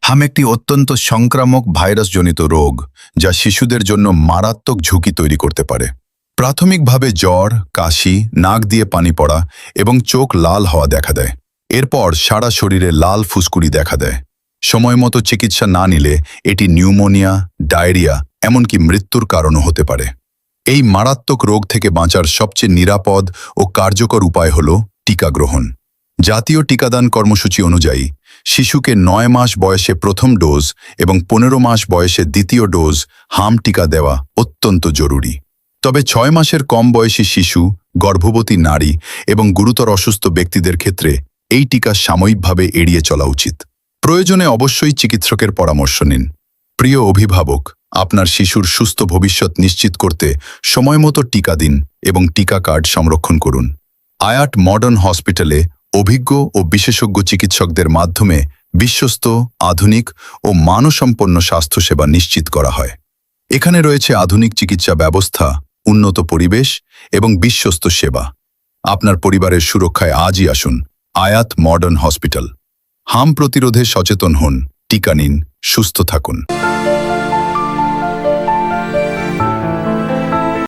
হাম একটি অত্যন্ত সংক্রামক ভাইরাসজনিত রোগ যা শিশুদের জন্য মারাত্মক ঝুঁকি তৈরি করতে পারে। প্রাথমিকভাবে জ্বর, কাশি, নাক দিয়ে পানি পড়া এবং চোখ লাল হওয়া দেখা দেয়। এরপর সারা শরীরে লাল ফুসকুড়ি দেখা দেয়। সময়মতো চিকিৎসা না নিলে এটি নিউমোনিয়া, ডায়রিয়া, এমনকি মৃত্যুর কারণও হতে পারে। এই মারাত্মক রোগ থেকে বাঁচার সবচেয়ে নিরাপদ ও কার্যকর উপায় হল টিকা গ্রহণ। জাতীয় টিকাদান কর্মসূচি অনুযায়ী শিশুকে ৯ মাস বয়সে প্রথম ডোজ এবং ১৫ মাস বয়সে দ্বিতীয় ডোজ হাম টিকা দেওয়া অত্যন্ত জরুরি। তবে ৬ মাসের কম বয়সী শিশু, গর্ভবতী নারী এবং গুরুতর অসুস্থ ব্যক্তিদের ক্ষেত্রে এই টিকা সাময়িকভাবে এড়িয়ে চলা উচিত। প্রয়োজনে অবশ্যই চিকিৎসকের পরামর্শ নিন। প্রিয় অভিভাবক, আপনার শিশুর সুস্থ ভবিষ্যৎ নিশ্চিত করতে সময়মতো টিকা দিন এবং টিকা কার্ড সংরক্ষণ করুন। আয়াট মডার্ন হসপিটালে অভিজ্ঞ ও বিশেষজ্ঞ চিকিৎসকদের মাধ্যমে বিশ্বস্ত, আধুনিক ও মানসম্পন্ন স্বাস্থ্যসেবা নিশ্চিত করা হয়। এখানে রয়েছে আধুনিক চিকিৎসা ব্যবস্থা, উন্নত পরিবেশ এবং বিশ্বস্ত সেবা। আপনার পরিবারের সুরক্ষায় আজই আসুন আয়াত মডার্ন হসপিটাল। হাম প্রতিরোধে সচেতন হন, টিকা নিন, সুস্থ থাকুন।